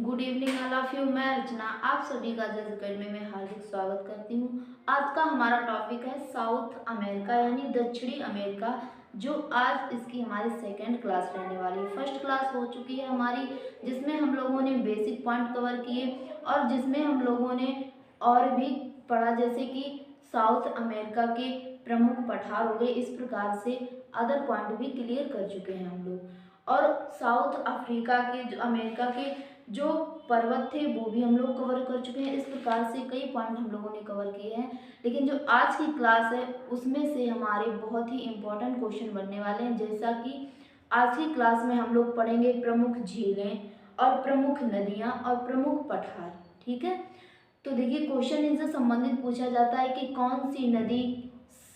Good evening all of you. मैं अर्चना आप सभी का जज अकेडमी में हार्दिक स्वागत करती हूँ। आज का हमारा टॉपिक है साउथ अमेरिका यानी दक्षिणी अमेरिका, जो आज इसकी हमारी सेकेंड क्लास रहने वाली है। फर्स्ट क्लास हो चुकी है हमारी, जिसमें हम लोगों ने बेसिक पॉइंट कवर किए और जिसमें हम लोगों ने और भी पढ़ा, जैसे कि साउथ अमेरिका के प्रमुख पठार हो गए। इस प्रकार से अदर पॉइंट भी क्लियर कर चुके हैं हम लोग। और साउथ अफ्रीका के जो अमेरिका के जो पर्वत थे वो भी हम लोग कवर कर चुके हैं। इस प्रकार से कई पॉइंट हम लोगों ने कवर किए हैं, लेकिन जो आज की क्लास है उसमें से हमारे बहुत ही इम्पोर्टेंट क्वेश्चन बनने वाले हैं। जैसा कि आज की क्लास में हम लोग पढ़ेंगे प्रमुख झीलें और प्रमुख नदियाँ और प्रमुख पठार। ठीक है, तो देखिए क्वेश्चन इनसे संबंधित पूछा जाता है कि कौन सी नदी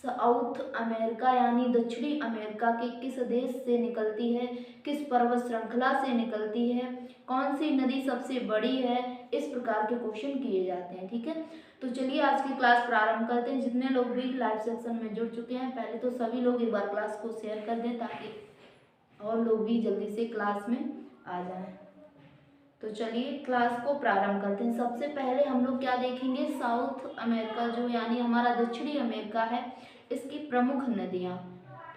साउथ अमेरिका यानी दक्षिणी अमेरिका के किस देश से निकलती है, किस पर्वत श्रृंखला से निकलती है, कौन सी नदी सबसे बड़ी है। इस प्रकार के क्वेश्चन किए जाते हैं। ठीक है, तो चलिए आज की क्लास प्रारंभ करते हैं। जितने लोग भी लाइव सेक्शन में जुड़ चुके हैं, पहले तो सभी लोग एक बार क्लास को शेयर कर दें ताकि और लोग भी जल्दी से क्लास में आ जाएं। तो चलिए क्लास को प्रारंभ करते हैं। सबसे पहले हम लोग क्या देखेंगे, साउथ अमेरिका जो यानी हमारा दक्षिणी अमेरिका है, इसकी प्रमुख नदियाँ।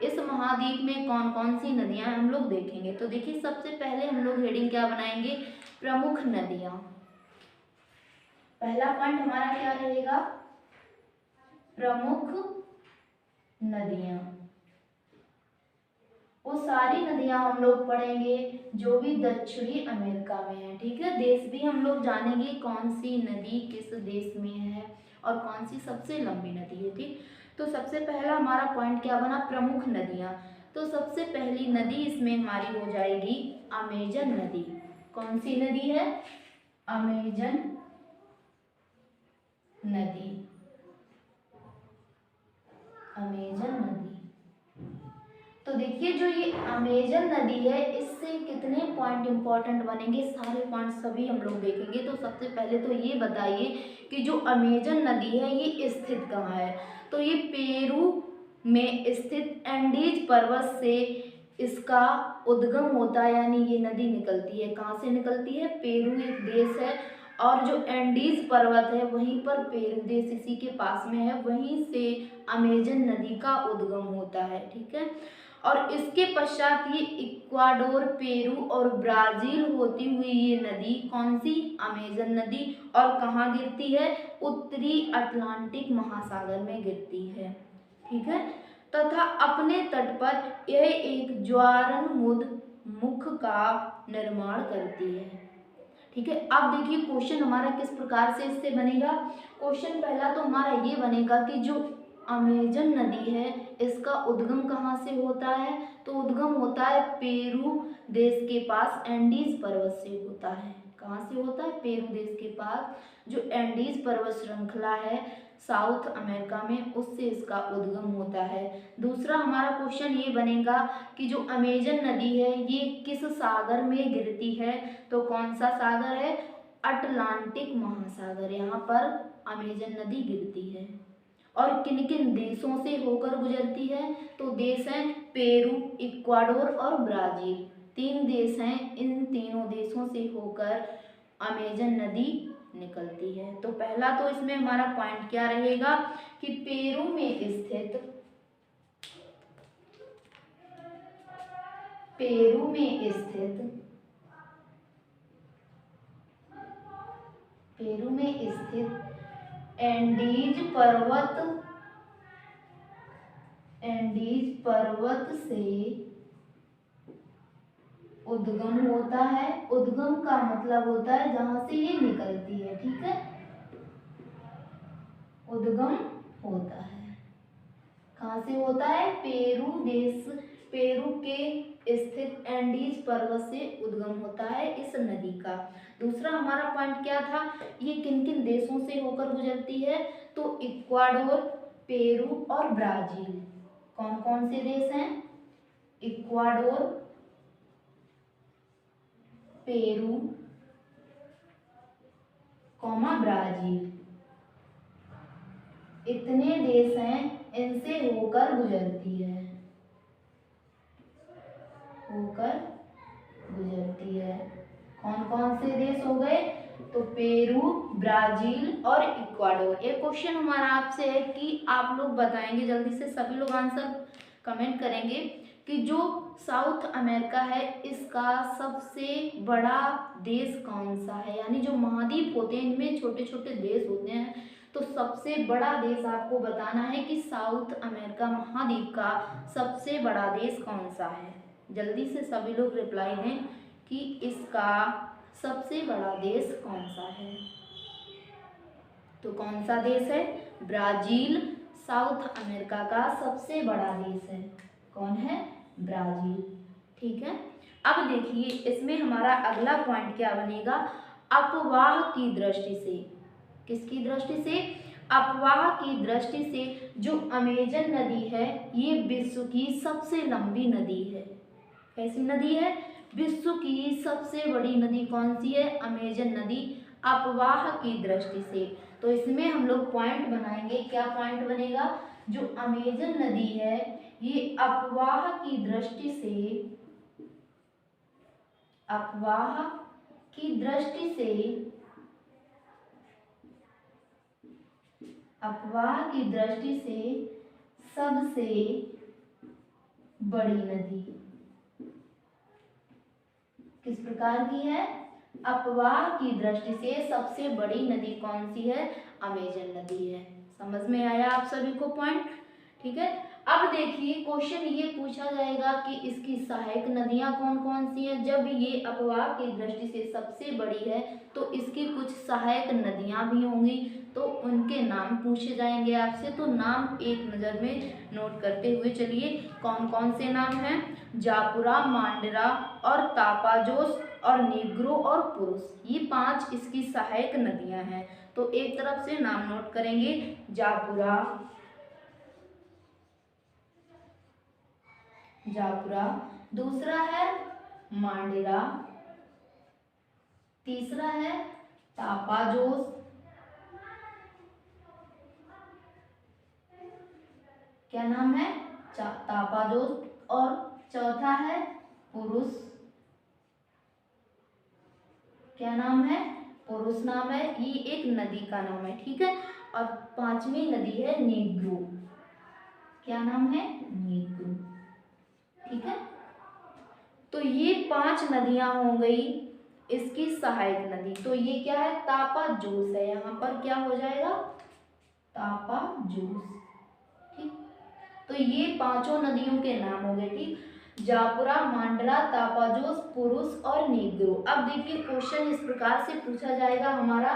इस महाद्वीप में कौन कौन सी नदियाँ हम लोग देखेंगे। तो देखिए सबसे पहले हम लोग हेडिंग क्या बनाएंगे, प्रमुख नदियाँ। पहला पॉइंट हमारा क्या रहेगा, प्रमुख नदियाँ। वो सारी नदियां हम लोग पढ़ेंगे जो भी दक्षिणी अमेरिका में है। ठीक है, देश भी हम लोग जानेंगे कौन सी नदी किस देश में है और कौन सी सबसे लंबी नदी है। ठीक, तो सबसे पहला हमारा पॉइंट क्या बना, प्रमुख नदियां। तो सबसे पहली नदी इसमें हमारी हो जाएगी अमेजन नदी। कौन सी नदी है, अमेजन नदी। अमेजन नदी। तो देखिए जो ये अमेजन नदी है, इससे कितने पॉइंट इंपॉर्टेंट बनेंगे, सारे पॉइंट सभी हम लोग देखेंगे। तो सबसे पहले तो ये बताइए कि जो अमेजन नदी है ये स्थित कहाँ है। तो ये पेरू में स्थित एंडीज पर्वत से इसका उद्गम होता है, यानी ये नदी निकलती है। कहाँ से निकलती है, पेरू एक देश है और जो एंडीज पर्वत है वहीं पर पेरू देश इसी के पास में है, वहीं से अमेजन नदी का उद्गम होता है। ठीक है, और इसके पश्चात ये इक्वाडोर, पेरू और ब्राजील होती हुई ये नदी कौन सी, अमेजन नदी, और कहाँ गिरती है, उत्तरी अटलांटिक महासागर में गिरती है। ठीक है, तथा अपने तट पर यह एक ज्वारनमुद मुख का निर्माण करती है। ठीक है, अब देखिए क्वेश्चन हमारा किस प्रकार से इससे बनेगा। क्वेश्चन पहला तो हमारा ये बनेगा कि जो अमेजन नदी है इसका उद्गम कहाँ से होता है। तो उद्गम होता है पेरू देश के पास एंडीज पर्वत से होता है। कहाँ से होता है, पेरू देश के पास जो एंडीज पर्वत श्रृंखला है साउथ अमेरिका में, उससे इसका उद्गम होता है। दूसरा हमारा क्वेश्चन ये बनेगा कि जो अमेजन नदी है ये किस सागर में गिरती है। तो कौन सा सागर है, अटलांटिक महासागर, यहाँ पर अमेजन नदी गिरती है। और किन किन देशों से होकर गुजरती है। तो देश हैं पेरू, इक्वाडोर और ब्राजील, तीन देश हैं। इन तीनों देशों से होकर अमेजन नदी निकलती है। तो पहला तो इसमें हमारा पॉइंट क्या रहेगा कि पेरू में स्थित, पेरू में स्थित, पेरू में स्थित एंडीज पर्वत से उद्गम होता है। उद्गम का मतलब होता है जहां से ये निकलती है। ठीक है, उद्गम होता है, कहां से होता है, पेरू देश, पेरू के स्थित एंडीज पर्वत से उद्गम होता है इस नदी का। दूसरा हमारा पॉइंट क्या था, ये किन किन देशों से होकर गुजरती है। तो इक्वाडोर, पेरू और ब्राजील। कौन कौन से देश हैं, इक्वाडोर, पेरू, ब्राजील, इतने देश हैं, इनसे होकर गुजरती है, होकर गुजरती है। कौन कौन से देश हो गए? तो पेरू, ब्राजील और इक्वाडोर। एक क्वेश्चन हमारा आपसे है कि आप लोग बताएंगे, जल्दी से सभी लोग आंसर कमेंट करेंगे कि जो साउथ अमेरिका है इसका सबसे बड़ा देश कौन सा है। यानी जो महाद्वीप होते हैं इनमें छोटे छोटे देश होते हैं, तो सबसे बड़ा देश आपको बताना है कि साउथ अमेरिका महाद्वीप का सबसे बड़ा देश कौन सा है। जल्दी से सभी लोग रिप्लाई दें कि इसका सबसे बड़ा देश कौन सा है। तो कौन सा देश है? ब्राजील साउथ अमेरिका का सबसे बड़ा देश है। कौन है? ब्राजील। ठीक है, अब देखिए इसमें हमारा अगला पॉइंट क्या बनेगा? अपवाह की दृष्टि से। किसकी दृष्टि से? अपवाह की दृष्टि से जो अमेजन नदी है ये विश्व की सबसे लंबी नदी है। कैसी नदी है? विश्व की सबसे बड़ी नदी कौन सी है? अमेजन नदी। अपवाह की दृष्टि से, तो इसमें हम लोग पॉइंट बनाएंगे। क्या पॉइंट बनेगा? जो अमेजन नदी है ये अपवाह की दृष्टि से, अपवाह की दृष्टि से, अपवाह की दृष्टि से सबसे बड़ी नदी किस प्रकार की है? अपवाह की दृष्टि से सबसे बड़ी नदी कौन सी है? अमेजन नदी है। समझ में आया आप सभी को पॉइंट? ठीक है, अब देखिए क्वेश्चन ये पूछा जाएगा कि इसकी सहायक नदियां कौन कौन सी हैं। जब ये अपवाह की दृष्टि से सबसे बड़ी है तो इसकी कुछ सहायक नदियां भी होंगी, तो उनके नाम पूछे जाएंगे आपसे। तो नाम एक नज़र में नोट करते हुए चलिए, कौन कौन से नाम हैं? जापुरा, मांडरा और तापाजोस और नीग्रो और पुरुष, ये 5 इसकी सहायक नदियां हैं। तो एक तरफ से नाम नोट करेंगे, जापुरा, जापुरा, दूसरा है मांडरा, तीसरा है तापाजोस, क्या नाम है? तापाजोस, और चौथा है पुरुष, क्या नाम है? पुरुष नाम है, ये एक नदी का नाम है। ठीक है, और 5वीं नदी है नीग्रो, क्या नाम है? नीग्रो। ठीक है, तो ये 5 नदियां हो गई इसकी सहायक नदी। तो ये क्या है? तापाजोस है, यहाँ पर क्या हो जाएगा? तापाजोस। ठीक, तो ये 5 नदियों के नाम हो गए। ठीक, जापुरा, मांडरा, तापाजोस, पुरुष और नीग्रो। अब देखिए क्वेश्चन इस प्रकार से पूछा जाएगा हमारा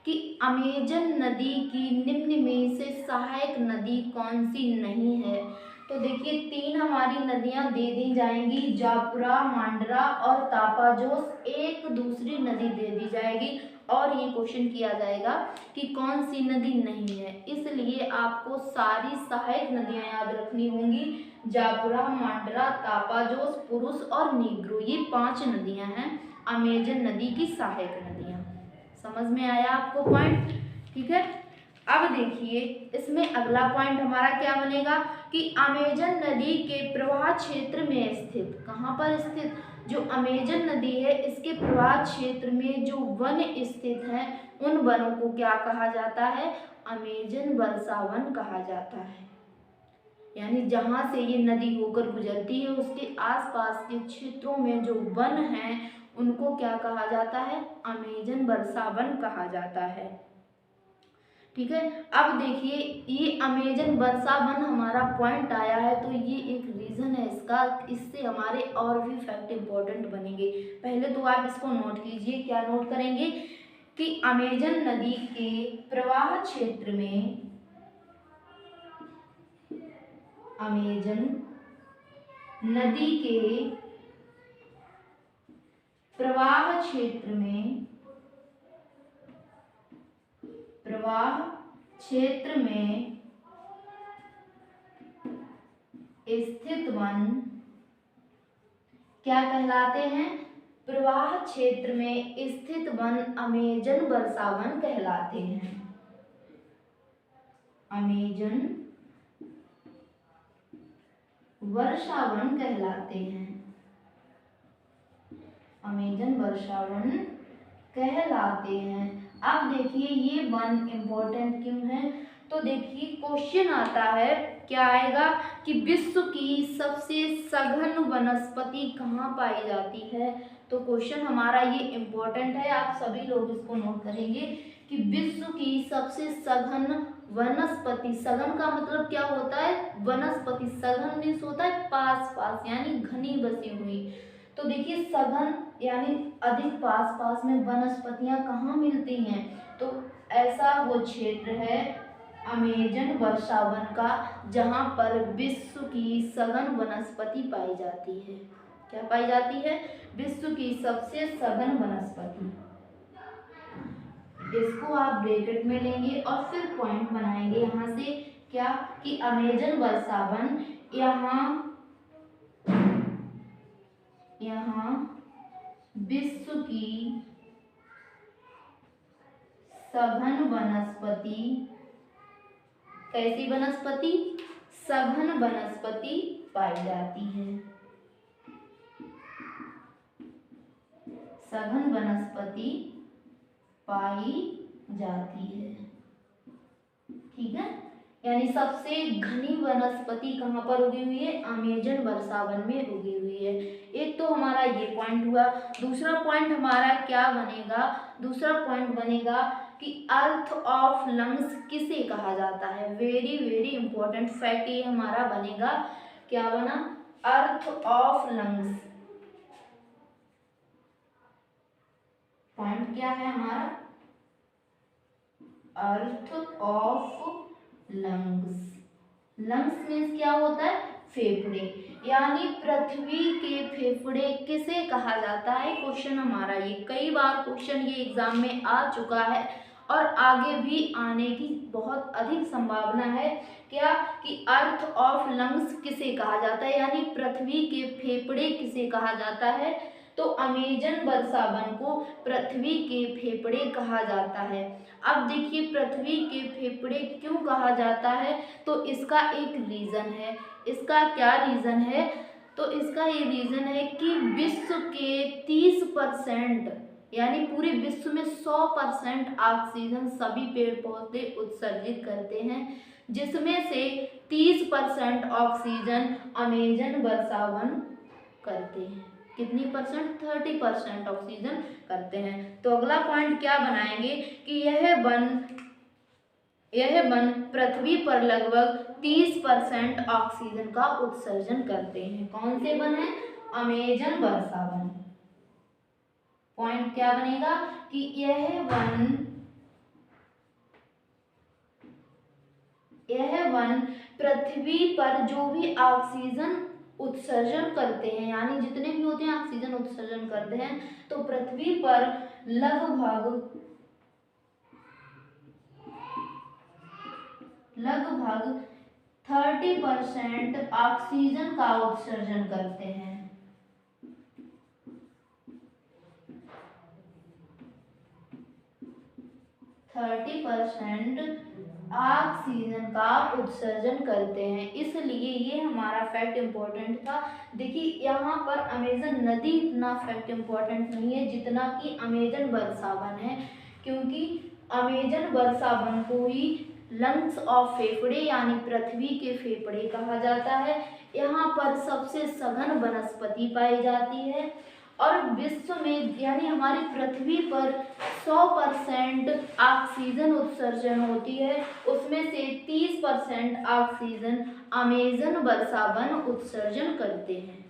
कि अमेजन नदी की निम्न में से सहायक नदी कौन सी नहीं है। तो देखिए 3 हमारी नदियां दे दी जाएंगी, जापुरा, मांडरा और तापाजोस। एक दूसरी नदी दे दी जाएगी और ये क्वेश्चन किया जाएगा कि कौन सी नदी नहीं है। इसलिए आपको सारी सहायक नदियां याद रखनी होंगी, जापुरा, मांडरा, तापाजोस, पुरुष और नीग्रो, ये 5 नदियां हैं अमेजन नदी की सहायक नदियां। समझ में आया आपको पॉइंट? ठीक है, अब देखिए इसमें अगला पॉइंट हमारा क्या बनेगा कि अमेजन नदी के प्रवाह क्षेत्र में स्थित, कहाँ पर स्थित? जो अमेजन नदी है इसके प्रवाह क्षेत्र में जो वन स्थित हैं उन वनों को क्या कहा जाता है? अमेजन वर्षा वन कहा जाता है। यानी जहाँ से ये नदी होकर गुजरती है उसके आसपास के क्षेत्रों में जो वन हैं उनको क्या कहा जाता है? अमेजन वर्षा वन कहा जाता है। ठीक है, अब देखिए ये अमेजन वर्षा वन हमारा पॉइंट आया है, तो ये एक रीजन है इसका, इससे हमारे और भी फैक्ट इंपॉर्टेंट बनेंगे। पहले तो आप इसको नोट कीजिए, क्या नोट करेंगे कि अमेजन नदी के प्रवाह क्षेत्र में, अमेजन नदी के प्रवाह क्षेत्र में, प्रवाह क्षेत्र में स्थित वन क्या कहलाते हैं? प्रवाह क्षेत्र में स्थित वन अमेजन वर्षा वन कहलाते हैं। अमेजन वर्षा वन कहलाते हैं। अमेजन वर्षावन कहलाते हैं। अब देखिए ये वन इम्पोर्टेंट क्यों है, तो देखिए क्वेश्चन आता है, क्या आएगा कि विश्व की सबसे सघन वनस्पति कहाँ पाई जाती है। तो क्वेश्चन हमारा ये इम्पोर्टेंट है, आप सभी लोग इसको नोट करेंगे कि विश्व की सबसे सघन वनस्पति, सघन का मतलब क्या होता है, वनस्पति, सघन मीन्स होता है पास पास यानी घनी बसी हुई। तो देखिए सघन यानी अधिक पास पास में वनस्पतियां कहाँ मिलती हैं, तो ऐसा वो क्षेत्र है अमेजन वर्षावन का जहाँ पर विश्व की सघन वनस्पति पाई जाती है। क्या पाई जाती है, विश्व की सबसे सघन वनस्पति। इसको आप ब्रैकेट में लेंगे और फिर पॉइंट बनाएंगे यहाँ से, क्या कि अमेजन वर्षावन यहाँ विश्व की सघन वनस्पति, कैसी वनस्पति, सघन वनस्पति पाई जाती है, सघन वनस्पति पाई जाती है। ठीक है, यानी सबसे घनी वनस्पति कहाँ पर उगी हुई है, अमेजन वर्षावन में उगी हुई है। एक तो हमारा ये पॉइंट हुआ। दूसरा पॉइंट हमारा क्या बनेगा, दूसरा पॉइंट बनेगा कि अर्थ ऑफ लंग्स किसे कहा जाता है। वेरी वेरी इंपॉर्टेंट फैक्ट ये हमारा बनेगा, क्या बना, अर्थ ऑफ लंग्स। पॉइंट क्या है हमारा, earth of lungs. Lungs means क्या होता है, फेफड़े, यानी पृथ्वी के फेफड़े किसे कहा जाता है। क्वेश्चन हमारा ये कई बार क्वेश्चन ये एग्जाम में आ चुका है और आगे भी आने की बहुत अधिक संभावना है, क्या कि अर्थ ऑफ लंग्स किसे कहा जाता है, यानी पृथ्वी के फेफड़े किसे कहा जाता है। तो अमेजन वर्षावन को पृथ्वी के फेफड़े कहा जाता है। अब देखिए पृथ्वी के फेफड़े क्यों कहा जाता है, तो इसका एक रीज़न है। इसका क्या रीज़न है, तो इसका ये रीज़न है कि विश्व के 30% यानी पूरे विश्व में 100% ऑक्सीजन सभी पेड़ पौधे उत्सर्जित करते हैं, जिसमें से 30% ऑक्सीजन अमेजन वर्षावन करते हैं। कितनी परसेंट, 30% ऑक्सीजन करते हैं। तो अगला पॉइंट क्या बनाएंगे कि यह वन पृथ्वी पर लगभग 30% ऑक्सीजन का उत्सर्जन करते हैं। कौन से वन है, अमेजन वर्षावन। पॉइंट क्या बनेगा कि यह वन पृथ्वी पर जो भी ऑक्सीजन उत्सर्जन करते हैं, यानी जितने भी होते हैं ऑक्सीजन उत्सर्जन करते हैं, तो पृथ्वी पर लगभग 30% ऑक्सीजन का उत्सर्जन करते हैं। 30% ऑक्सीजन का उत्सर्जन करते हैं, इसलिए ये हमारा फैक्ट इम्पोर्टेंट था। देखिए यहाँ पर अमेजन नदी इतना फैक्ट इम्पोर्टेंट नहीं है जितना कि अमेजन वर्षावन है, क्योंकि अमेजन वर्षावन को ही लंग्स ऑफ फेफड़े यानी पृथ्वी के फेफड़े कहा जाता है। यहाँ पर सबसे सघन वनस्पति पाई जाती है और विश्व में यानी हमारी पृथ्वी पर 100% ऑक्सीजन उत्सर्जन होती है, उसमें से 30% ऑक्सीजन अमेजन वर्षावन उत्सर्जन करते हैं।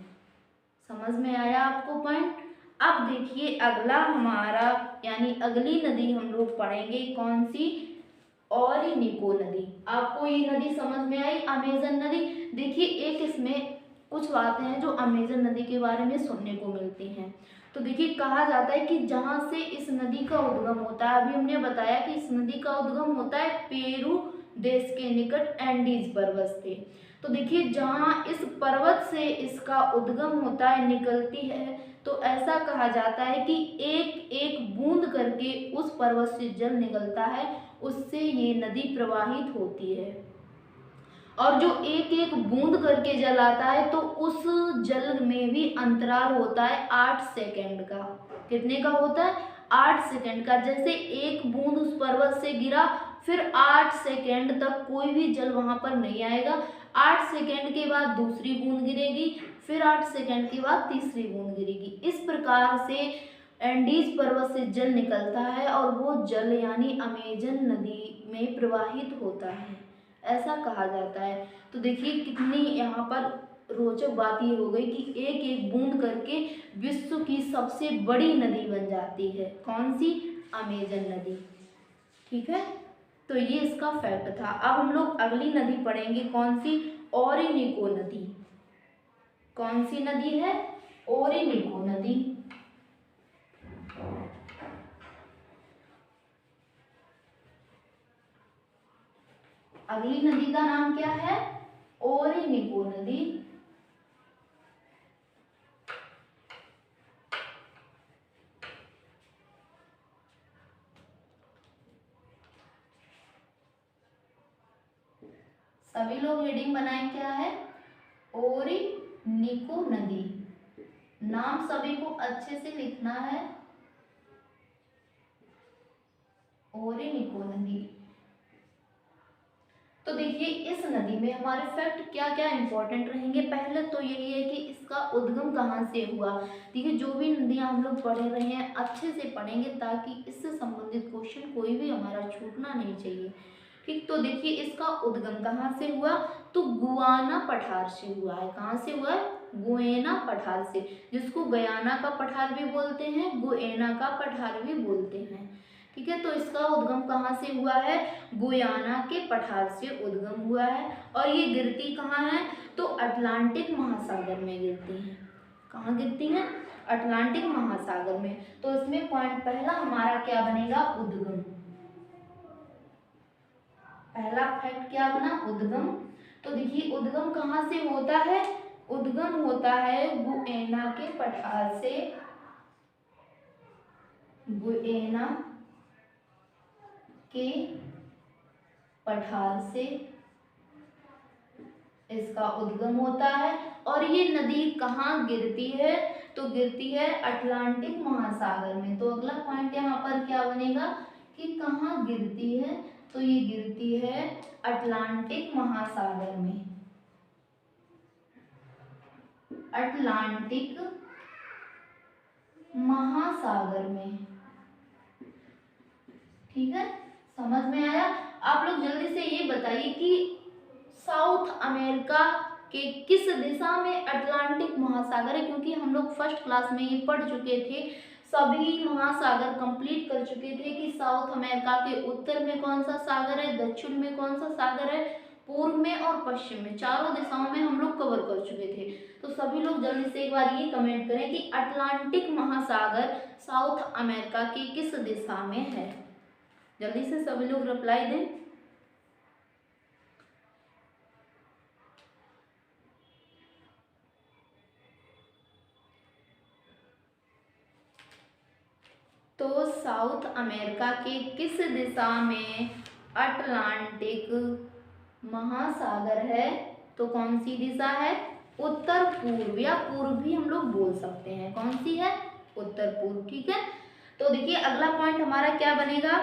समझ में आया आपको पॉइंट। अब देखिए अगला हमारा यानी अगली नदी हम लोग पढ़ेंगे, कौन सी, ओरिनिको नदी। आपको ये नदी समझ में आई, अमेजन नदी। देखिए एक इसमें कुछ बातें हैं जो अमेजन नदी के बारे में सुनने को मिलती हैं। तो देखिए कहा जाता है कि जहाँ से इस नदी का उद्गम होता है, अभी हमने बताया कि इस नदी का उद्गम होता है पेरू देश के निकट एंडीज पर्वत से। तो देखिए जहाँ इस पर्वत से इसका उद्गम होता है, निकलती है, तो ऐसा कहा जाता है कि एक एक बूंद करके उस पर्वत से जल निकलता है, उससे ये नदी प्रवाहित होती है। और जो एक एक बूंद करके जल आता है तो उस जल में भी अंतराल होता है 8 सेकंड का। कितने का होता है? 8 सेकंड का। जैसे एक बूंद उस पर्वत से गिरा, फिर 8 सेकंड तक कोई भी जल वहां पर नहीं आएगा। 8 सेकंड के बाद दूसरी बूंद गिरेगी, फिर 8 सेकंड के बाद तीसरी बूंद गिरेगी। इस प्रकार से एंडीज पर्वत से जल निकलता है और वो जल यानी अमेजन नदी में प्रवाहित होता है, ऐसा कहा जाता है। तो देखिए कितनी यहाँ पर रोचक बात ये हो गई कि एक एक बूंद करके विश्व की सबसे बड़ी नदी बन जाती है। कौन सी? अमेजन नदी। ठीक है, तो ये इसका फैक्ट था। अब हम लोग अगली नदी पढ़ेंगे, कौन सी? ओरिनिको नदी। कौन सी नदी है? ओरिनिको नदी। अगली नदी का नाम क्या है? ओरिनिको नदी। सभी लोग हेडिंग बनाएं, क्या है? ओरिनिको नदी। नाम सभी को अच्छे से लिखना है, ओरिनिको नदी। तो देखिए इस नदी में हमारे फैक्ट क्या क्या इंपॉर्टेंट रहेंगे। पहले तो यही है कि इसका उद्गम कहाँ से हुआ। देखिए जो भी नदियाँ हम लोग पढ़ रहे हैं अच्छे से पढ़ेंगे ताकि इससे संबंधित क्वेश्चन कोई भी हमारा छूटना नहीं चाहिए। ठीक, तो देखिए इसका उद्गम कहाँ से हुआ, तो गुआना पठार से हुआ है। कहाँ से हुआ है? गुएना पठार से, जिसको गयाना का पठार भी बोलते हैं, गुएना का पठार भी बोलते हैं। ठीक है, तो इसका उद्गम कहाँ से हुआ है? गुयाना के पठार से उद्गम हुआ है। और ये गिरती कहाँ है? तो अटलांटिक महासागर में गिरती हैं। कहाँ गिरती हैं? अटलांटिक महासागर में। तो इसमें पॉइंट पहला हमारा क्या बनेगा? उद्गम। पहला फैक्ट क्या बना? उद्गम। तो देखिए उद्गम कहाँ से होता है? उद्गम होता है गुएना के पठार से। गुएना के पठार से इसका उद्गम होता है। और ये नदी कहाँ गिरती है? तो गिरती है अटलांटिक महासागर में। तो अगला पॉइंट यहाँ पर क्या बनेगा कि कहाँ गिरती है? तो ये गिरती है अटलांटिक महासागर में। अटलांटिक महासागर में। ठीक है, समझ में आया? आप लोग जल्दी से ये बताइए कि साउथ अमेरिका के किस दिशा में अटलांटिक महासागर है, क्योंकि हम लोग फर्स्ट क्लास में ये पढ़ चुके थे, सभी महासागर कंप्लीट कर चुके थे कि साउथ अमेरिका के उत्तर में कौन सा सागर है, दक्षिण में कौन सा सागर है, पूर्व में और पश्चिम में, चारों दिशाओं में हम लोग कवर कर चुके थे। तो सभी लोग जल्दी से एक बार ये कमेंट करें कि अटलांटिक महासागर साउथ अमेरिका की किस दिशा में है। जल्दी से सभी लोग रिप्लाई दें। तो साउथ अमेरिका के किस दिशा में अटलांटिक महासागर है? तो कौन सी दिशा है? उत्तर पूर्व, या पूर्व भी हम लोग बोल सकते हैं। कौन सी है? उत्तर पूर्व। ठीक है, तो देखिए अगला पॉइंट हमारा क्या बनेगा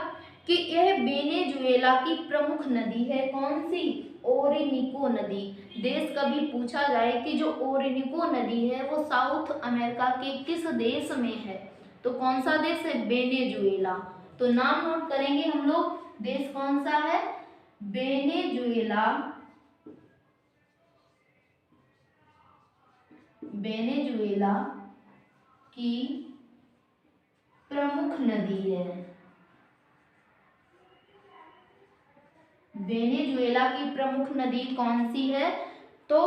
कि यह वेनेजुएला की प्रमुख नदी है। कौन सी? ओरिनिको नदी। देश कभी पूछा जाए कि जो ओरिनिको नदी है वो साउथ अमेरिका के किस देश में है, तो कौन सा देश है? वेनेजुएला। तो नाम नोट करेंगे हम लोग, देश कौन सा है? वेनेजुएला। वेनेजुएला की प्रमुख नदी है। वेनेजुएला की प्रमुख नदी कौन सी है? तो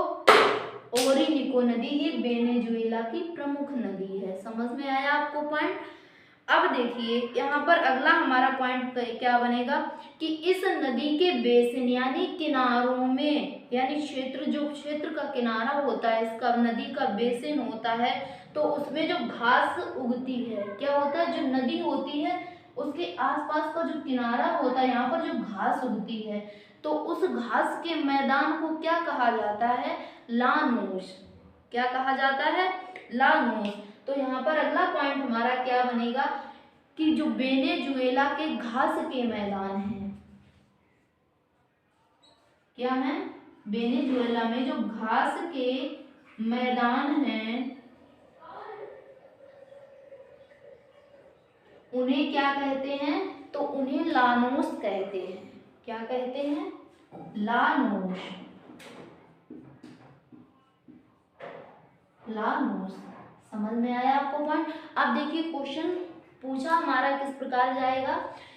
ओरिनिको नदी, ये वेनेजुएला की प्रमुख नदी है। समझ में आया आपको पॉइंट? अब देखिए यहाँ पर अगला हमारा पॉइंट क्या बनेगा कि इस नदी के बेसिन यानी किनारों में, यानी क्षेत्र, जो क्षेत्र का किनारा होता है, इसका नदी का बेसिन होता है, तो उसमें जो घास उगती है, क्या होता है? जो नदी होती है उसके आसपास का जो किनारा होता है, यहाँ पर जो घास उगती है, तो उस घास के मैदान को क्या कहा जाता है? लानोस। क्या कहा जाता है? लानोस। तो यहाँ पर अगला पॉइंट हमारा क्या बनेगा कि जो वेनेजुएला के घास के मैदान हैं, क्या है? वेनेजुएला में जो घास के मैदान हैं उन्हें क्या कहते हैं? तो उन्हें लानोस कहते हैं। क्या कहते हैं? लानोस। लानोस। समझ में आया आपको पॉइंट? अब देखिए क्वेश्चन पूछा हमारा किस प्रकार जाएगा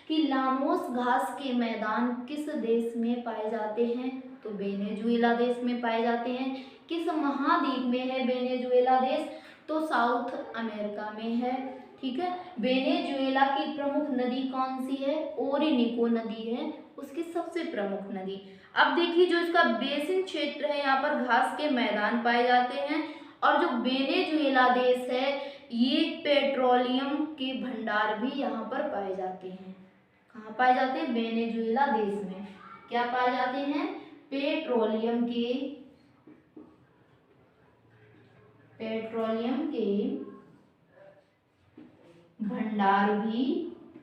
कि लानोस घास के मैदान किस देश में पाए जाते हैं? तो वेनेजुएला देश में पाए जाते हैं। किस महाद्वीप में है वेनेजुएला देश? तो साउथ अमेरिका में है। ठीक है। वेनेजुएला की प्रमुख नदी कौन सी है? ओरिनिको नदी है उसकी सबसे प्रमुख नदी। अब देखिए जो इसका बेसिन क्षेत्र है, यहाँ पर घास के मैदान पाए जाते हैं और जो वेनेजुएला देश है ये पेट्रोलियम के भंडार भी यहाँ पर पाए जाते हैं। कहाँ पाए जाते हैं? वेनेजुएला देश में। क्या पाए जाते हैं? पेट्रोलियम के भंडार भी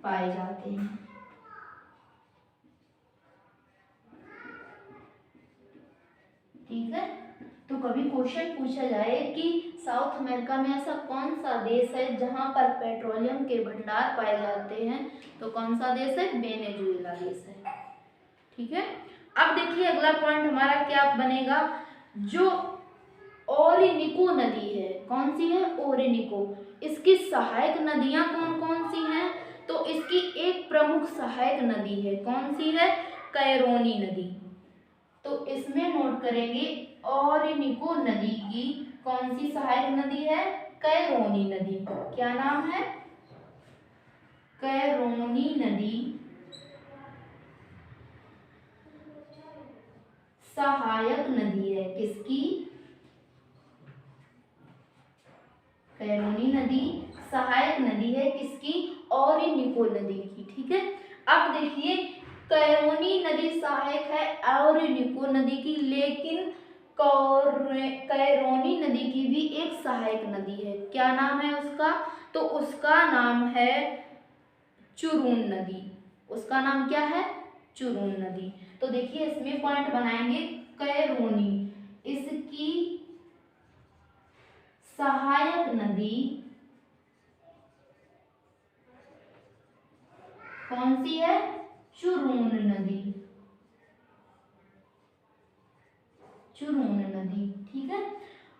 पाए जाते हैं। ठीक है। तो कभी क्वेश्चन पूछा जाए कि साउथ अमेरिका में ऐसा कौन सा देश है जहां पर पेट्रोलियम के भंडार पाए जाते हैं, तो कौन सा देश है? वेनेजुएला देश है। ठीक है। अब देखिए अगला पॉइंट हमारा क्या बनेगा, जो ओरिनिको नदी है, कौन सी है? ओरिनिको। इसकी सहायक नदियां कौन कौन सी हैं? तो इसकी एक प्रमुख सहायक नदी है, कौन सी है? कैरोनी नदी। तो इसमें नोट करेंगे ओरिनिको नदी की कौन सी सहायक नदी है? कैरोनी नदी। क्या नाम है? कैरोनी नदी सहायक नदी है। किसकी? कैरोनी नदी सहायक नदी है किसकी? ओरिनिको नदी की। ठीक है। अब देखिए कैरोनी नदी सहायक है ओरिनिको नदी की, लेकिन कैरोनी नदी की भी एक सहायक नदी है। क्या नाम है उसका? तो उसका नाम है चुरून नदी। उसका नाम क्या है? चुरून नदी। तो देखिए इसमें पॉइंट बनाएंगे, कैरोनी इसकी सहायक नदी कौन सी है? चुरून नदी। चुरून नदी। ठीक है।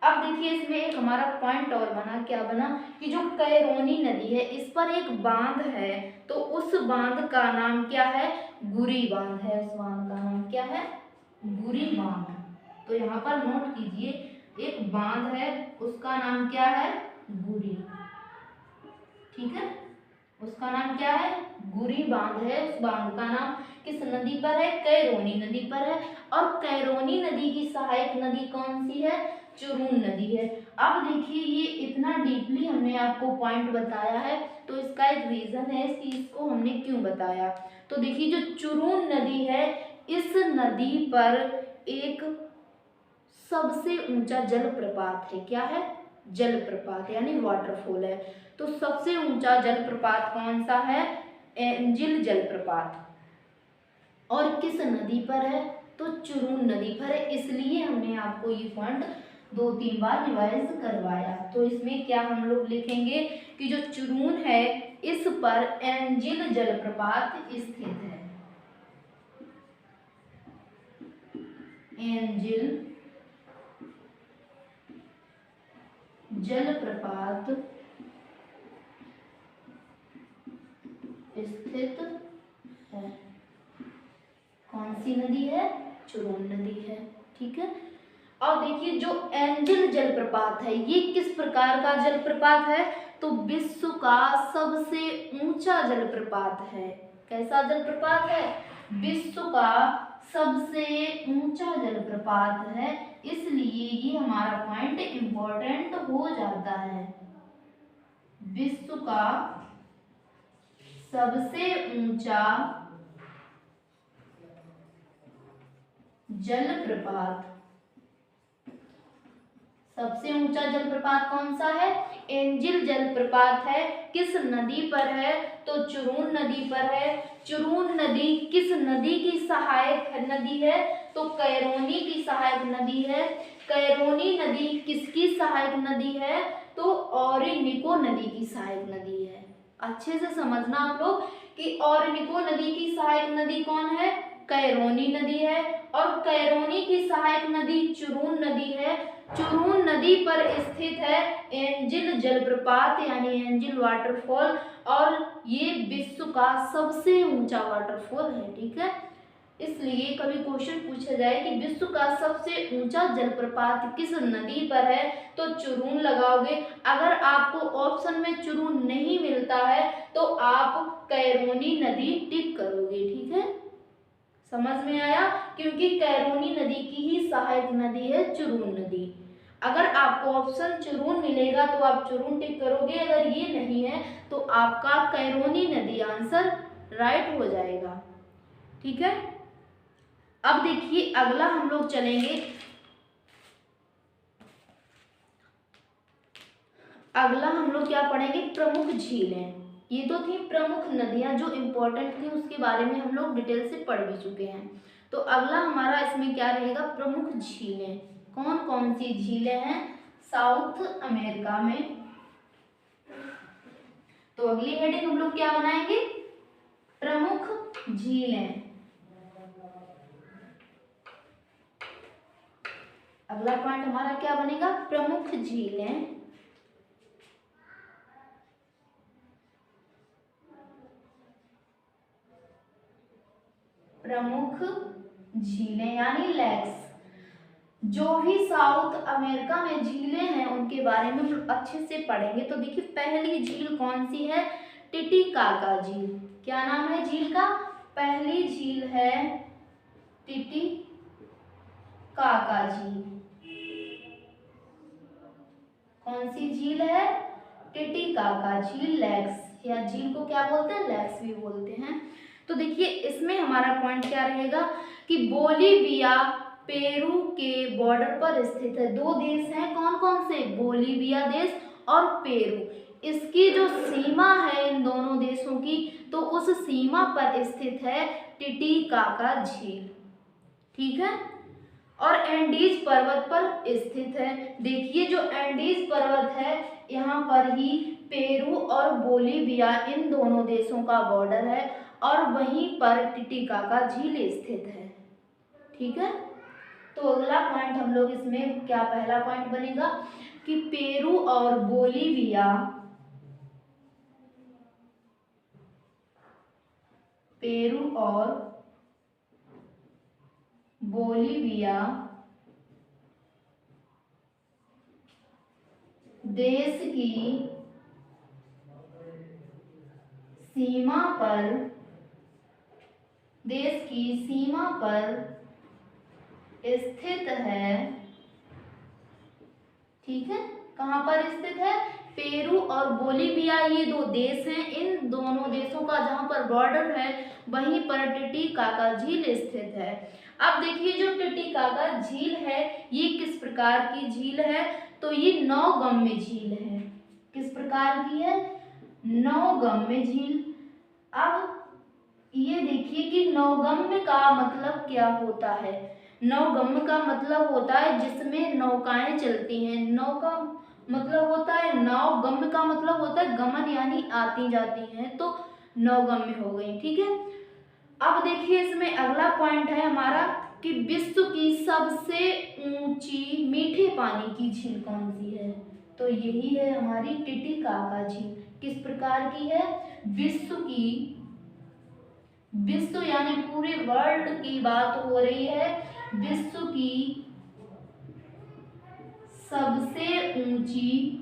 अब देखिए इसमें एक हमारा पॉइंट और बना, क्या बना कि जो कैरोनी नदी है इस पर एक बांध है, तो उस बांध का नाम क्या है? गुरी बांध है। उस बांध का नाम क्या है? गुरी बांध। तो यहाँ पर नोट कीजिए एक बांध है उसका नाम क्या है? गुरी। ठीक है। उसका नाम क्या है? गुरी बांध है। उस बांध का नाम किस नदी पर है? कैरोनी नदी पर है। और कैरोनी नदी की सहायक नदी कौन सी है? चुरून नदी है। अब देखिए ये इतना डीपली हमने आपको पॉइंट बताया है, तो इसका एक रीजन है कि इसको हमने क्यों बताया। तो देखिए जो चुरून नदी है इस नदी पर एक सबसे ऊंचा जलप्रपात है। क्या है? जलप्रपात यानी वाटरफॉल है। तो सबसे ऊंचा जलप्रपात कौन सा है? एंजिल जलप्रपात। और किस नदी पर है? तो चुरून नदी पर है। इसलिए हमने आपको ये पॉइंट 2-3 बार रिवाइज करवाया। तो इसमें क्या हम लोग लिखेंगे कि जो चुरून है इस पर एंजिल जलप्रपात स्थित है। एंजिल जलप्रपात स्थित है। कौन सी नदी है? चुरून नदी है। ठीक है। और देखिए जो एंजिल जलप्रपात है ये किस प्रकार का जलप्रपात है? तो विश्व का सबसे ऊंचा जलप्रपात है। कैसा जलप्रपात है? विश्व का सबसे ऊंचा जलप्रपात है। इसलिए ये हमारा पॉइंट इंपॉर्टेंट हो जाता है। विश्व का सबसे ऊंचा जलप्रपात। सबसे ऊंचा जलप्रपात कौन सा है? एंजिल जलप्रपात है। किस नदी पर है? तो चुरून नदी पर है। चुरून नदी किस नदी की सहायक नदी है? तो कैरोनी की सहायक नदी है। कैरोनी नदी किसकी सहायक नदी है? तो ओरिनिको नदी की सहायक नदी है। अच्छे से समझना आप लोग कि ओरिनिको नदी की सहायक नदी कौन है? कैरोनी नदी है। और कैरोनी की सहायक नदी चुरून नदी है। चुरून नदी पर स्थित है एंजिल जलप्रपात यानी एंजिल वाटरफॉल, और ये विश्व का सबसे ऊंचा वाटरफॉल है। ठीक है, इसलिए कभी क्वेश्चन पूछा जाए कि विश्व का सबसे ऊंचा जलप्रपात किस नदी पर है, तो चुरून लगाओगे। अगर आपको ऑप्शन में चुरून नहीं मिलता है तो आप कैरोनी नदी टिक करोगे। ठीक है, समझ में आया? क्योंकि कैरोनी नदी की ही सहायक नदी है चुरून नदी। अगर आपको ऑप्शन चुरून मिलेगा तो आप चुरून टिक करोगे, अगर ये नहीं है तो आपका कैरोनी नदी आंसर राइट हो जाएगा। ठीक है, अब देखिए अगला हम लोग चलेंगे। अगला हम लोग क्या पढ़ेंगे? प्रमुख झीलें। ये तो थी प्रमुख नदियां जो इम्पोर्टेंट थी, उसके बारे में हम लोग डिटेल से पढ़ भी चुके हैं। तो अगला हमारा इसमें क्या रहेगा? प्रमुख झीलें। कौन कौन सी झीलें हैं साउथ अमेरिका में? तो अगली हेडिंग हम लोग क्या बनाएंगे? प्रमुख झीलें। अगला पॉइंट हमारा क्या बनेगा? प्रमुख झीलें। प्रमुख झीलें यानी लेक्स। जो भी साउथ अमेरिका में झीलें हैं उनके बारे में हम अच्छे से पढ़ेंगे। तो देखिए पहली झील कौन सी है? टिटिकाका झील। क्या नाम है झील का? पहली झील है टिटिकाका झील। कौन सी झील है? टिटिकाका झील। लेक्स या झील को क्या बोलते हैं? लेक्स भी बोलते हैं। तो देखिए इसमें हमारा पॉइंट क्या रहेगा कि बोलीविया पेरू के बॉर्डर पर स्थित है। दो देश हैं, कौन कौन से? बोलीविया देश और पेरू। इसकी जो सीमा है इन दोनों देशों की, तो उस सीमा पर स्थित है टिटिकाका झील। ठीक है, और एंडीज पर्वत पर स्थित है। देखिए जो एंडीज पर्वत है यहाँ पर ही पेरू और बोलीविया इन दोनों देशों का बॉर्डर है, और वहीं पर टिटिकाका झील स्थित है। ठीक है, तो अगला पॉइंट हम लोग इसमें क्या पहला पॉइंट बनेगा कि पेरू और बोलीविया देश की सीमा पर स्थित है। ठीक है, कहाँ पर स्थित है? पेरू और बोलीविया ये दो देश हैं, इन दोनों देशों का जहाँ पर बॉर्डर है वहीं पर टिटिकाका झील स्थित है। अब देखिए जो टिटिकाका झील है ये किस प्रकार की झील है? तो ये नौगम्य झील है। किस प्रकार की है? नौगम्य झील। अब ये देखिए कि नौगम्य का मतलब क्या होता है? नौगम्य का मतलब होता है जिसमें नौकाएं चलती हैं। नौका मतलब होता है नाव, गम्य का मतलब होता है गमन यानी आती जाती हैं, तो नौगम्य हो गई। ठीक है, अब देखिए इसमें अगला पॉइंट है हमारा कि विश्व की सबसे ऊंची मीठे पानी की झील कौन सी है? तो यही है हमारी टिटिकाका झील। किस प्रकार की है? विश्व यानी पूरे वर्ल्ड की बात हो रही है। विश्व की सबसे ऊंची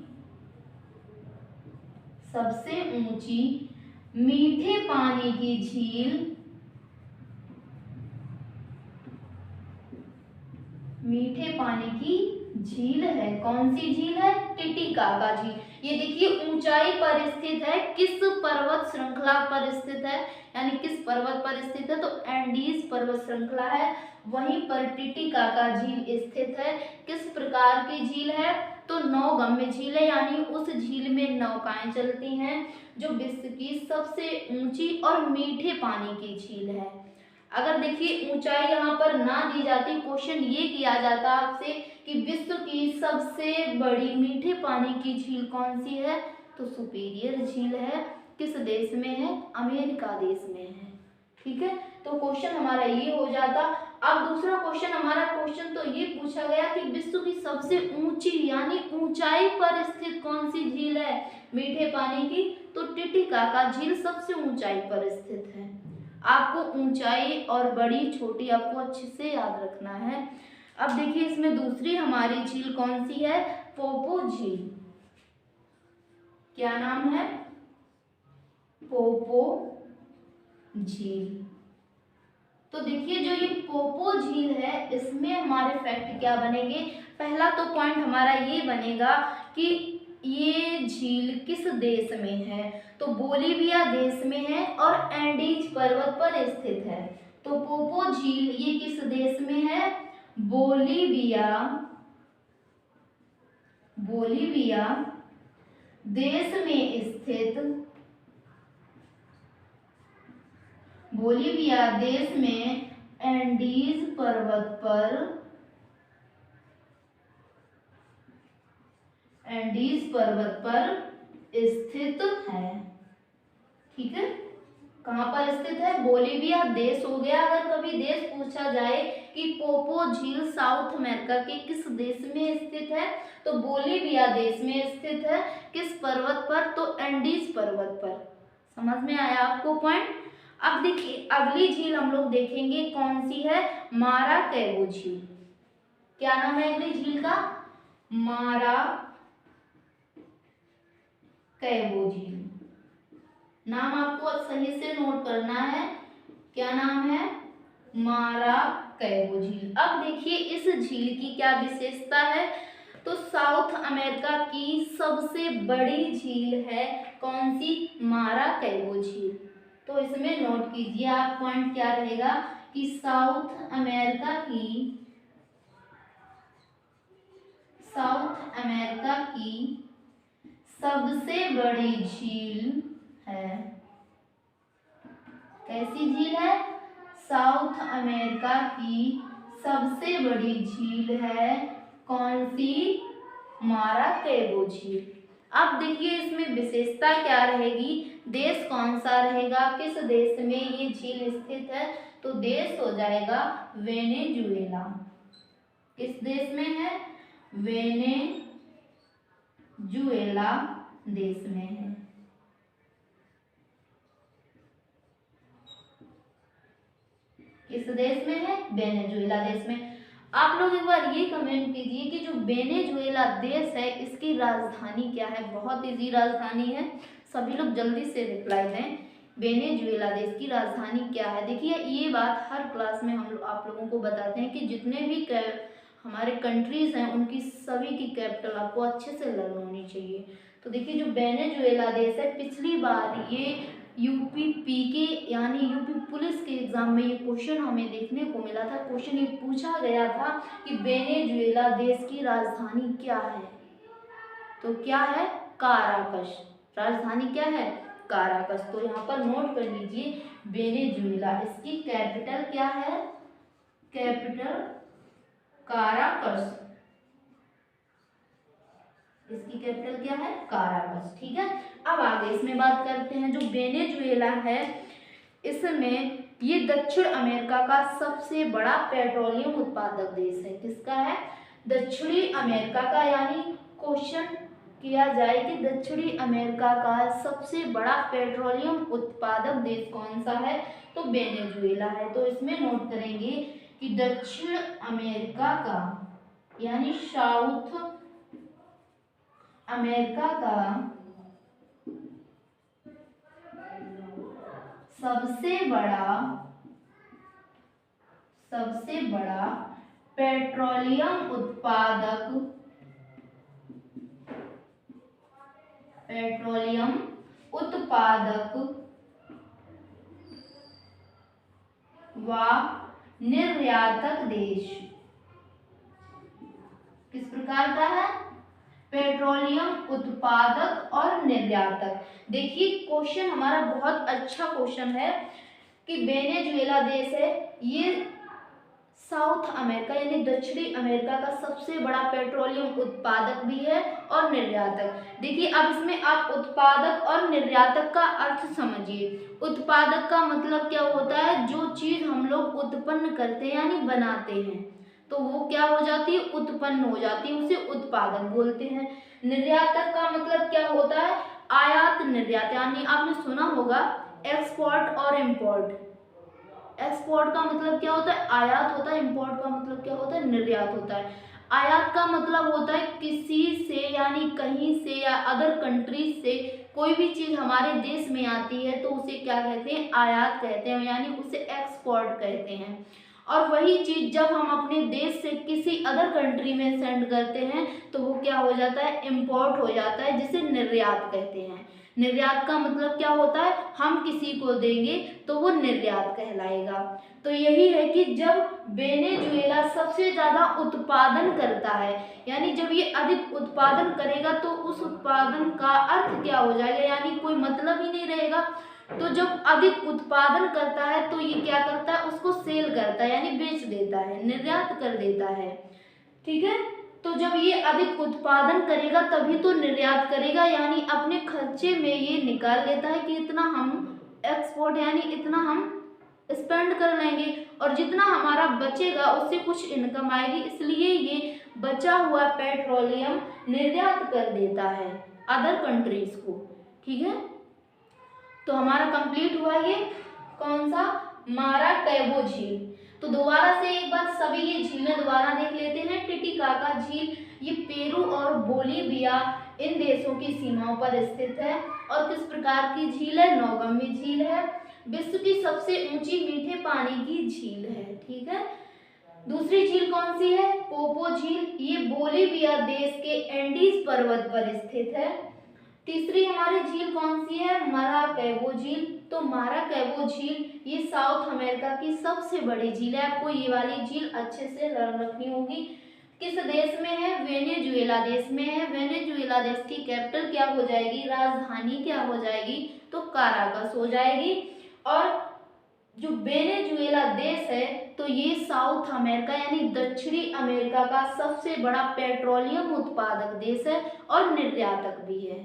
मीठे पानी की झील है। कौन सी झील है? टिटिकाका झील। ये देखिए ऊंचाई पर स्थित है, किस पर्वत श्रृंखला पर स्थित है, यानी किस पर्वत पर स्थित है, तो एंडीज पर्वत श्रृंखला है। वहीं पर टिटिकाका झील स्थित है। किस प्रकार की झील है, तो नौगम्य झील है, यानी उस झील में नौकाएं चलती हैं, जो विश्व की सबसे ऊंची और मीठे पानी की झील है। अगर देखिए ऊंचाई यहाँ पर ना दी जाती, क्वेश्चन ये किया जाता आपसे कि विश्व की सबसे बड़ी मीठे पानी की झील कौन सी है, तो सुपीरियर झील है। किस देश में है, अमेरिका देश में है। ठीक है, तो क्वेश्चन हमारा ये हो जाता। अब दूसरा क्वेश्चन हमारा, क्वेश्चन तो ये पूछा गया कि विश्व की सबसे ऊंची यानी ऊंचाई पर स्थित कौन सी झील है मीठे पानी की, तो टिटिकाका झील सबसे ऊंचाई पर स्थित है। आपको ऊंचाई और बड़ी छोटी आपको अच्छे से याद रखना है। अब देखिए इसमें दूसरी हमारी झील कौन सी है, पोपो झील। क्या नाम है, पोपो झील। तो देखिए जो ये पोपो झील है, इसमें हमारे फैक्ट क्या बनेंगे। पहला तो पॉइंट हमारा ये बनेगा कि ये झील किस देश में है, तो बोलीविया देश में है और एंडीज पर्वत पर स्थित है। तो पोपो झील ये किस देश में है, बोलीविया, बोलीविया देश में स्थित, बोलीविया देश में एंडीज पर्वत पर, एंडीज पर्वत पर स्थित है। ठीक है, कहां पर स्थित है, बोलीविया देश हो गया। अगर कभी देश पूछा जाए कि पोपो झील साउथ अमेरिका के किस देश में स्थित है, तो बोलीविया देश में स्थित है। किस पर्वत पर, तो एंडीज पर्वत पर। समझ में आया आपको पॉइंट। अब देखिए अगली झील हम लोग देखेंगे कौन सी है, माराकैबो झील। क्या नाम है अगली झील का, माराकैबो झील। नाम आपको सही से नोट करना है, क्या नाम है, माराकैबो झील। अब देखिए इस झील की क्या विशेषता है, तो साउथ अमेरिका की सबसे बड़ी झील है कौन सी, माराकैबो झील। तो इसमें नोट कीजिए आप पॉइंट क्या रहेगा कि साउथ अमेरिका की, साउथ अमेरिका की सबसे बड़ी झील है। कैसी झील है, साउथ अमेरिका की सबसे बड़ी झील है कौन सी, माराकैबो झील। अब देखिए इसमें विशेषता क्या रहेगी, देश कौन सा रहेगा, किस देश में ये झील स्थित है, तो देश हो जाएगा वेनेजुएला। किस देश में है, वेनेजुएला देश में है। किस देश में है, वेनेजुएला देश में। आप लोग एक बार ये कमेंट कीजिए कि जो वेनेजुएला देश है इसकी राजधानी क्या है। बहुत इजी राजधानी है, सभी लोग जल्दी से रिप्लाई दें। वेनेजुएला देश की राजधानी क्या है। देखिए ये बात हर क्लास में हम आप लोगों को बताते हैं कि जितने भी हमारे कंट्रीज हैं उनकी सभी की कैपिटल आपको अच्छे से लर्न होनी चाहिए। तो देखिए जो वेनेजुएला देश है, पिछली बार ये यूपी पीके यानी यूपी पुलिस के एग्जाम में ये क्वेश्चन हमें देखने को मिला था। क्वेश्चन ये पूछा गया था कि वेनेजुएला देश की राजधानी क्या है, तो क्या है, काराकस। राजधानी क्या है, काराकस। तो यहाँ पर नोट कर लीजिए वेनेजुएला, इसकी कैपिटल क्या है, कैपिटल काराकस। इसकी कैपिटल क्या है, काराकस। ठीक है, अब आगे इसमें बात करते हैं। जो वेनेजुएला है इसमें ये दक्षिण अमेरिका का सबसे बड़ा पेट्रोलियम उत्पादक देश है। किसका है, दक्षिणी अमेरिका का। यानी क्वेश्चन किया जाए कि दक्षिणी अमेरिका का सबसे बड़ा पेट्रोलियम उत्पादक देश कौन सा है, तो वेनेजुएला है। तो इसमें नोट करेंगे कि दक्षिण अमेरिका का यानी साउथ अमेरिका का सबसे बड़ा पेट्रोलियम उत्पादक पेट्रोलियम उत्पादक व निर्यातक देश। किस प्रकार का है? पेट्रोलियम उत्पादक और निर्यातक। देखिए क्वेश्चन हमारा बहुत अच्छा क्वेश्चन है कि वेनेजुएला देश है, ये साउथ अमेरिका यानी दक्षिणी अमेरिका का सबसे बड़ा पेट्रोलियम उत्पादक भी है और निर्यातक। देखिए अब इसमें आप उत्पादक और निर्यातक का अर्थ समझिए। उत्पादक का मतलब क्या होता है? जो चीज हम लोग उत्पन्न करते हैं यानी बनाते हैं तो वो क्या हो जाती है? उत्पन्न हो जाती है, उसे उत्पादक बोलते हैं। निर्यातक का मतलब क्या होता है? आयात निर्यात, यानी आपने सुना होगा एक्सपोर्ट और इम्पोर्ट। एक्सपोर्ट का मतलब क्या होता है? आयात होता है। इंपोर्ट का मतलब क्या होता है? निर्यात होता है। आयात का मतलब होता है किसी से यानी कहीं से या अदर कंट्रीज से कोई भी चीज हमारे देश में आती है तो उसे क्या कहते हैं? आयात कहते हैं, यानी उसे एक्सपोर्ट कहते हैं। और वही चीज जब हम अपने देश से किसी अदर कंट्री में सेंड करते हैं तो वो क्या हो जाता है? इम्पोर्ट हो जाता है, जिसे निर्यात कहते हैं। निर्यात का मतलब क्या होता है? हम किसी को देंगे तो वो निर्यात कहलाएगा। तो यही है कि जब वेनेजुएला सबसे ज्यादा उत्पादन करता है, यानी जब ये अधिक उत्पादन करेगा तो उस उत्पादन का अर्थ क्या हो जाएगा? यानी कोई मतलब ही नहीं रहेगा। तो जब अधिक उत्पादन करता है तो ये क्या करता है? उसको सेल करता है यानी बेच देता है, निर्यात कर देता है। ठीक है, तो जब ये अधिक उत्पादन करेगा तभी तो निर्यात करेगा, यानी अपने खर्चे में ये निकाल लेता है कि इतना हम एक्सपोर्ट यानी इतना हम स्पेंड कर लेंगे और जितना हमारा बचेगा उससे कुछ इनकम आएगी, इसलिए ये बचा हुआ पेट्रोलियम निर्यात कर देता है अदर कंट्रीज को। ठीक है, तो हमारा कंप्लीट हुआ ये कौन सा? माराकैबो झील। तो दोबारा से एक बार सभी ये झीलें दोबारा देख लेते हैं। टिटिकाका झील ये पेरू और बोलीविया इन देशों की सीमाओं पर स्थित है और किस प्रकार की झील है? नौगम्य झील है। विश्व की सबसे ऊंची मीठे पानी की झील है। ठीक है, दूसरी झील कौन सी है? पोपो झील, ये बोलीविया देश के एंडीज पर्वत पर स्थित है। तीसरी हमारी झील कौन सी है? माराकैबो झील। तो माराकैबो झील ये साउथ अमेरिका की सबसे बड़ी झील है। आपको ये वाली झील अच्छे से लर्न रखनी होगी। किस देश में है? वेनेजुएला देश में है। वेनेजुएला देश की कैपिटल क्या हो जाएगी? राजधानी क्या हो जाएगी? तो काराकस हो जाएगी। और जो वेनेजुएला देश है तो ये साउथ अमेरिका यानी दक्षिणी अमेरिका का सबसे बड़ा पेट्रोलियम उत्पादक देश है और निर्यातक भी है।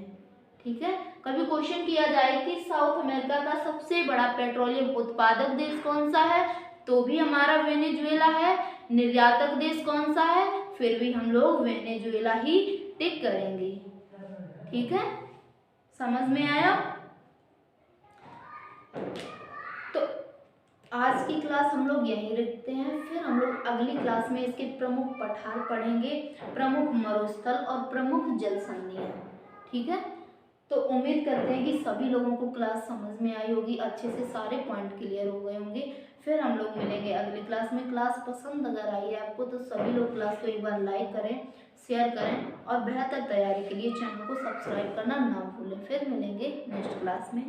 ठीक है, कभी क्वेश्चन किया जाए कि साउथ अमेरिका का सबसे बड़ा पेट्रोलियम उत्पादक देश कौन सा है, तो भी हमारा वेनेजुएला है। निर्यातक देश कौन सा है, फिर भी हम लोग वेनेजुएला ही टिक करेंगे। ठीक है, समझ में आया? तो आज की क्लास हम लोग यहीं रखते हैं, फिर हम लोग अगली क्लास में इसके प्रमुख पठार पढ़ेंगे, प्रमुख मरुस्थल और प्रमुख जल संधियां। ठीक है, तो उम्मीद करते हैं कि सभी लोगों को क्लास समझ में आई होगी, अच्छे से सारे पॉइंट क्लियर हो गए होंगे। फिर हम लोग मिलेंगे अगली क्लास में। क्लास पसंद अगर आई है आपको तो सभी लोग क्लास को एक बार लाइक करें, शेयर करें और बेहतर तैयारी के लिए चैनल को सब्सक्राइब करना ना भूलें। फिर मिलेंगे नेक्स्ट क्लास में।